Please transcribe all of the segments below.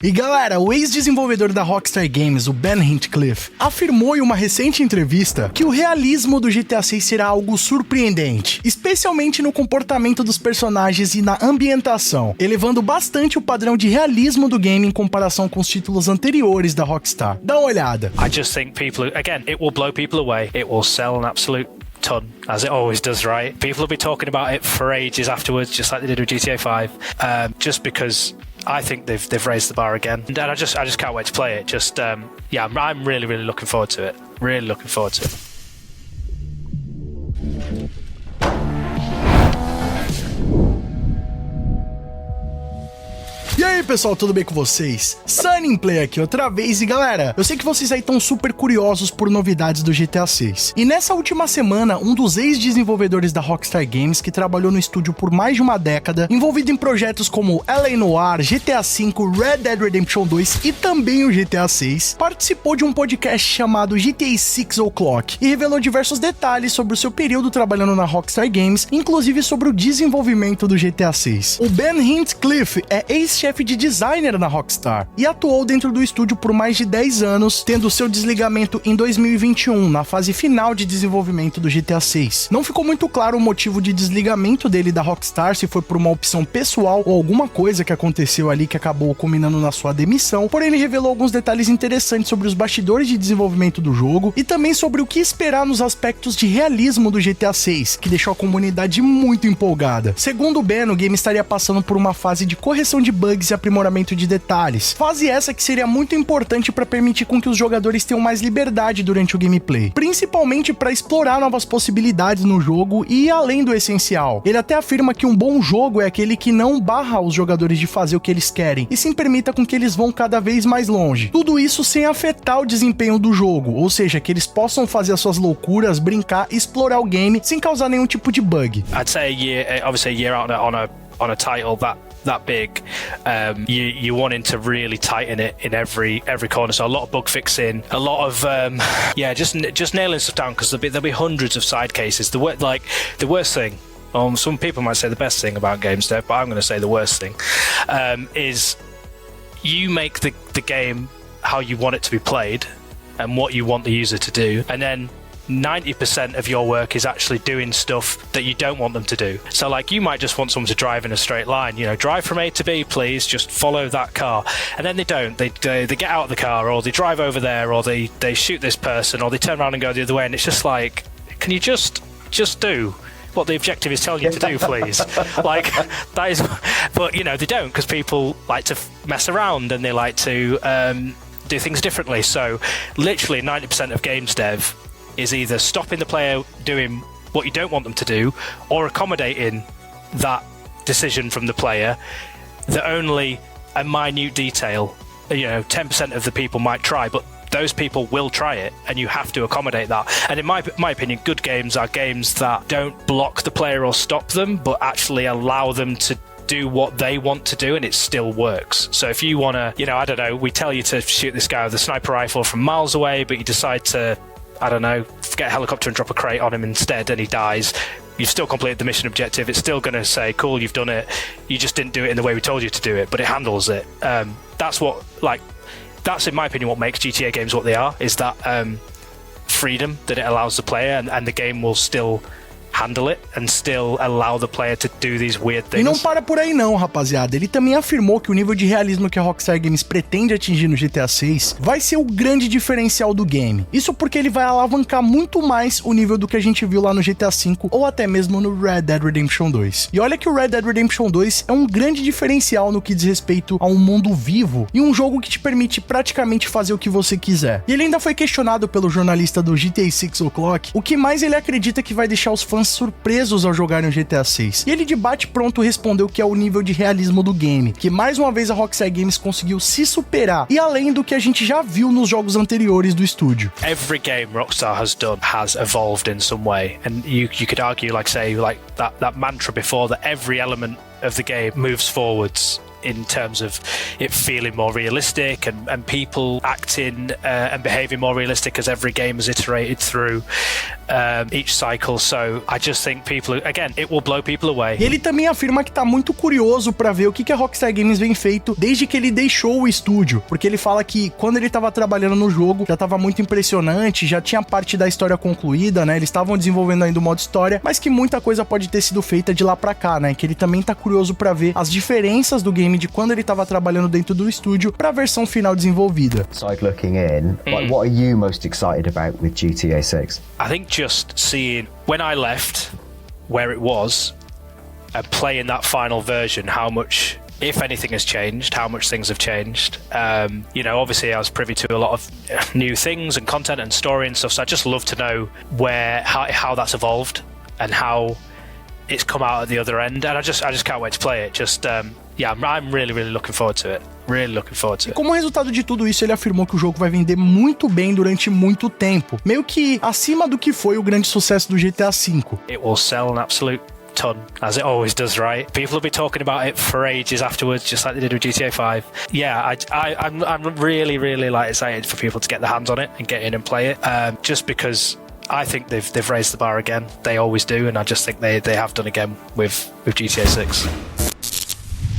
E galera, o ex-desenvolvedor da Rockstar Games, o Ben Hinchcliffe, afirmou em uma recente entrevista que o realismo do GTA 6 será algo surpreendente, especialmente no comportamento dos personagens e na ambientação, elevando bastante o padrão de realismo do game em comparação com os títulos anteriores da Rockstar. Dá uma olhada. I just think people, again, it will blow people away. It will sell an absolute ton, as it always does, right? People will be talking about it for ages afterwards, just like they did with GTA 5, just because I think they've raised the bar again, and I just can't wait to play it. I'm really looking forward to it. Really looking forward to it. E aí pessoal, tudo bem com vocês? Sunnyplay aqui outra vez e galera, eu sei que vocês aí estão super curiosos por novidades do GTA 6. E nessa última semana, um dos ex-desenvolvedores da Rockstar Games, que trabalhou no estúdio por mais de uma década, envolvido em projetos como LA Noire, GTA V, Red Dead Redemption 2 e também o GTA 6, participou de um podcast chamado GTA 6 O'Clock e revelou diversos detalhes sobre o seu período trabalhando na Rockstar Games, inclusive sobre o desenvolvimento do GTA 6. O Ben Hinchcliffe é ex-chefe de designer na Rockstar e atuou dentro do estúdio por mais de 10 anos, tendo seu desligamento em 2021, na fase final de desenvolvimento do GTA 6. Não ficou muito claro o motivo de desligamento dele da Rockstar, se foi por uma opção pessoal ou alguma coisa que aconteceu ali que acabou culminando na sua demissão, porém ele revelou alguns detalhes interessantes sobre os bastidores de desenvolvimento do jogo e também sobre o que esperar nos aspectos de realismo do GTA 6, que deixou a comunidade muito empolgada. Segundo o Ben, o game estaria passando por uma fase de correção de bugs e aprimoramento de detalhes. Fase essa que seria muito importante para permitir com que os jogadores tenham mais liberdade durante o gameplay, principalmente para explorar novas possibilidades no jogo e ir além do essencial. Ele até afirma que um bom jogo é aquele que não barra os jogadores de fazer o que eles querem e sim permita com que eles vão cada vez mais longe. Tudo isso sem afetar o desempenho do jogo, ou seja, que eles possam fazer as suas loucuras, brincar e explorar o game sem causar nenhum tipo de bug. I'd say obviously a year out on a title that big, you wanting to really tighten it in every corner. So a lot of bug fixing, a lot of just nailing stuff down, because there'll be hundreds of side cases. The worst thing, some people might say the best thing about games dev, but I'm going to say the worst thing, is you make the game how you want it to be played and what you want the user to do, and then 90% of your work is actually doing stuff that you don't want them to do. So like, you might just want someone to drive in a straight line, drive from A to B, please, just follow that car. And then they don't. They get out of the car, or they drive over there, or they shoot this person, or they turn around and go the other way. And it's just like, can you just do what the objective is telling you to do, please? Like, that is, but they don't, because people like to mess around and they like to do things differently. So literally 90% of games dev is either stopping the player doing what you don't want them to do, or accommodating that decision from the player that only a minute detail, 10% of the people might try, but those people will try it, and you have to accommodate that. And in my opinion, good games are games that don't block the player or stop them, but actually allow them to do what they want to do, and it still works. So if you want to, I don't know, we tell you to shoot this guy with a sniper rifle from miles away, but you decide to, I don't know, get a helicopter and drop a crate on him instead, and he dies. You've still completed the mission objective. It's still going to say, cool, you've done it. You just didn't do it in the way we told you to do it, but it handles it. That's in my opinion what makes GTA games what they are, is that freedom that it allows the player, and the game will still handle it and still allow the player to do these weird things. E não para por aí não, rapaziada. Ele também afirmou que o nível de realismo que a Rockstar Games pretende atingir no GTA 6 vai ser o grande diferencial do game. Isso porque ele vai alavancar muito mais o nível do que a gente viu lá no GTA V ou até mesmo no Red Dead Redemption 2. E olha que o Red Dead Redemption 2 é um grande diferencial no que diz respeito a um mundo vivo e um jogo que te permite praticamente fazer o que você quiser. E ele ainda foi questionado pelo jornalista do GTA 6 O'Clock o que mais ele acredita que vai deixar os fãs surpresos ao jogarem o GTA 6. E ele de bate pronto respondeu que é o nível de realismo do game, que mais uma vez a Rockstar Games conseguiu se superar e além do que a gente já viu nos jogos anteriores do estúdio. Every game Rockstar has done has evolved in some way, and you could argue, like that mantra before, that every element of the game moves forwards in terms of it feeling more realistic and people acting and behaving more realistic as every game is iterated through each cycle. So I just think people, again, it will blow people away. E ele também afirma que tá muito curioso pra ver o que a Rockstar Games vem feito desde que ele deixou o estúdio, porque ele fala que quando ele tava trabalhando no jogo, já tava muito impressionante, já tinha parte da história concluída, né? Eles estavam desenvolvendo ainda o modo história, mas que muita coisa pode ter sido feita de lá pra cá, né? Que ele também tá curioso pra ver as diferenças do game de quando ele tava trabalhando dentro do estúdio pra versão final desenvolvida. Side looking in, what are you most excited about with GTA 6? I think just seeing when I left where it was and playing that final version, how much, if anything, has changed, how much things have changed. You know, obviously I was privy to a lot of new things and content and story and stuff, so I just love to know how that's evolved and how it's come out at the other end, and I just can't wait to play it. I'm really looking forward to it. Really looking forward to it. E como resultado de tudo isso, ele afirmou que o jogo vai vender muito bem durante muito tempo, meio que acima do que foi o grande sucesso do GTA V. It will sell an absolute ton, as it always does, right? People will be talking about it for ages afterwards, just like they did with GTA 5. Yeah, I'm really like excited for people to get their hands on it and get in and play it, just because I think they've raised the bar again. They always do, and I just think they have done again with GTA 6.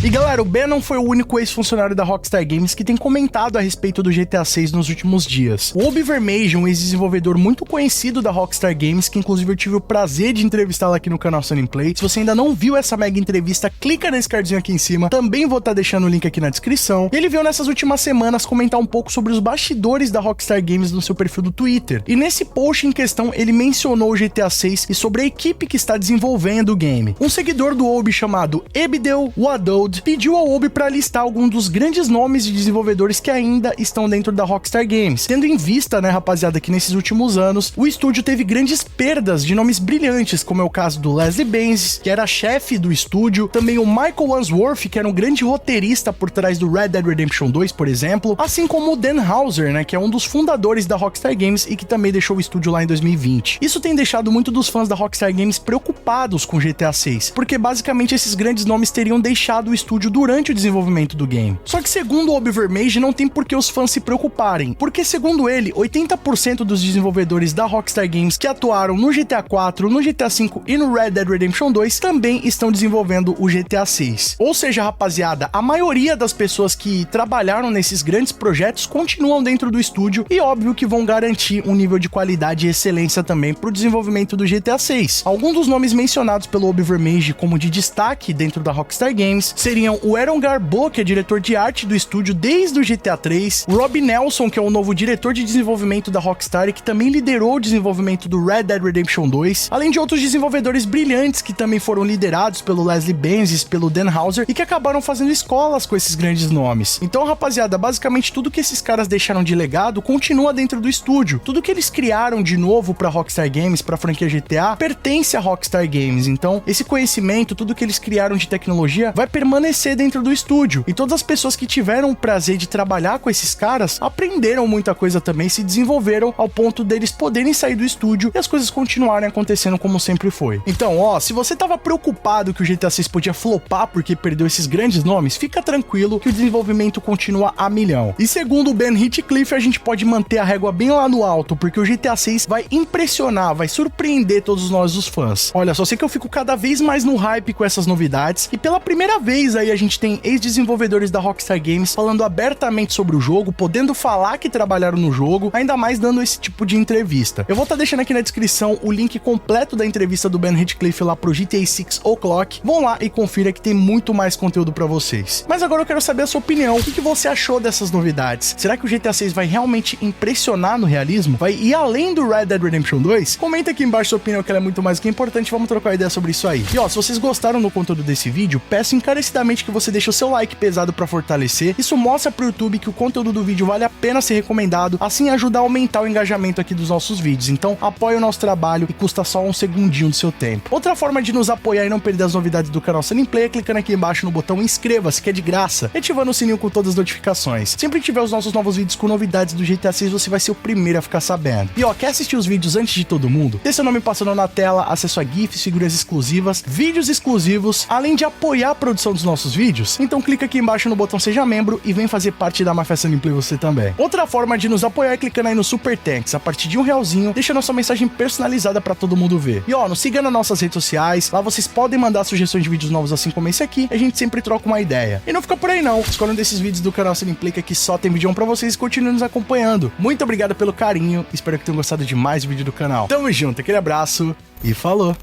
E galera, o Ben não foi o único ex-funcionário da Rockstar Games que tem comentado a respeito do GTA 6 nos últimos dias. O Obi Vermeij, um ex-desenvolvedor muito conhecido da Rockstar Games, que inclusive eu tive o prazer de entrevistá-lo aqui no canal Sunny Play. Se você ainda não viu essa mega entrevista, clica nesse cardzinho aqui em cima, também vou estar deixando o link aqui na descrição. Ele veio nessas últimas semanas comentar um pouco sobre os bastidores da Rockstar Games no seu perfil do Twitter. E nesse post em questão, ele mencionou o GTA 6 e sobre a equipe que está desenvolvendo o game. Um seguidor do Obi chamado Ebdel Wadoud pediu ao Obi para listar alguns dos grandes nomes de desenvolvedores que ainda estão dentro da Rockstar Games. Tendo em vista, né, rapaziada, que nesses últimos anos o estúdio teve grandes perdas de nomes brilhantes, como é o caso do Leslie Benzies, que era chefe do estúdio, também o Michael Unsworth, que era um grande roteirista por trás do Red Dead Redemption 2, por exemplo, assim como o Dan Houser, né, que é um dos fundadores da Rockstar Games e que também deixou o estúdio lá em 2020. Isso tem deixado muito dos fãs da Rockstar Games preocupados com GTA 6, porque basicamente esses grandes nomes teriam deixado o estúdio durante o desenvolvimento do game. Só que segundo o Obi Vermeij, não tem por que os fãs se preocuparem, porque segundo ele, 80% dos desenvolvedores da Rockstar Games que atuaram no GTA 4, no GTA 5 e no Red Dead Redemption 2 também estão desenvolvendo o GTA 6. Ou seja, rapaziada, a maioria das pessoas que trabalharam nesses grandes projetos continuam dentro do estúdio e óbvio que vão garantir um nível de qualidade e excelência também para o desenvolvimento do GTA 6. Alguns dos nomes mencionados pelo Obi Vermeij como de destaque dentro da Rockstar Games seriam o Aaron Garbo, que é diretor de arte do estúdio desde o GTA 3, o Rob Nelson, que é o novo diretor de desenvolvimento da Rockstar e que também liderou o desenvolvimento do Red Dead Redemption 2, além de outros desenvolvedores brilhantes que também foram liderados pelo Leslie Benzies, pelo Dan Houser e que acabaram fazendo escolas com esses grandes nomes. Então, rapaziada, basicamente tudo que esses caras deixaram de legado continua dentro do estúdio. Tudo que eles criaram de novo pra Rockstar Games, pra franquia GTA, pertence à Rockstar Games. Então, esse conhecimento, tudo que eles criaram de tecnologia vai permanecer dentro do estúdio. E todas as pessoas que tiveram o prazer de trabalhar com esses caras aprenderam muita coisa também, se desenvolveram ao ponto deles poderem sair do estúdio e as coisas continuarem acontecendo como sempre foi. Então, ó, se você tava preocupado que o GTA 6 podia flopar porque perdeu esses grandes nomes, fica tranquilo que o desenvolvimento continua a milhão. E segundo o Ben Hitchcliffe, a gente pode manter a régua bem lá no alto, porque o GTA 6 vai impressionar, vai surpreender todos nós os fãs. Olha, só sei que eu fico cada vez mais no hype com essas novidades e pela primeira vez aí a gente tem ex-desenvolvedores da Rockstar Games falando abertamente sobre o jogo, podendo falar que trabalharam no jogo, ainda mais dando esse tipo de entrevista. Eu vou estar deixando aqui na descrição o link completo da entrevista do Ben Hitchcliffe lá pro GTA 6 O'Clock. Vão lá e confira que tem muito mais conteúdo pra vocês. Mas agora eu quero saber a sua opinião. O que você achou dessas novidades? Será que o GTA 6 vai realmente impressionar no realismo? Vai ir além do Red Dead Redemption 2? Comenta aqui embaixo sua opinião, que ela é muito mais que importante. Vamos trocar ideia sobre isso aí. E ó, se vocês gostaram do conteúdo desse vídeo, peço encarecidamente que você deixe o seu like pesado pra fortalecer. Isso mostra pro YouTube que o conteúdo do vídeo vale a pena ser recomendado, assim ajuda a aumentar o engajamento aqui dos nossos vídeos. Então apoie o nosso trabalho e custa só um segundinho do seu tempo. Outra forma de nos apoiar e não perder as novidades do canal Sunny Play é clicando aqui embaixo no botão inscreva-se, que é de graça, e ativando o sininho com todas as notificações. Sempre que tiver os nossos novos vídeos com novidades do GTA 6, você vai ser o primeiro a ficar sabendo. E ó, quer assistir os vídeos antes de todo mundo? Ter seu nome passando na tela, acesso a GIFs, figuras exclusivas, vídeos exclusivos, além de apoiar a produção dos nossos vídeos? Então clica aqui embaixo no botão Seja Membro e vem fazer parte da Máfia Sunny Play você também. Outra forma de nos apoiar é clicando aí no Super Thanks. A partir de R$1, deixa nossa mensagem personalizada pra todo mundo ver. E ó, nos siga nas nossas redes sociais, lá vocês podem mandar sugestões de vídeos novos assim como esse aqui, e a gente sempre troca uma ideia. E não fica por aí não, escolha um desses vídeos do canal Sunny Play que aqui só tem vídeo pra vocês e continue nos acompanhando. Muito obrigado pelo carinho, espero que tenham gostado de mais vídeo do canal. Tamo junto, aquele abraço e falou!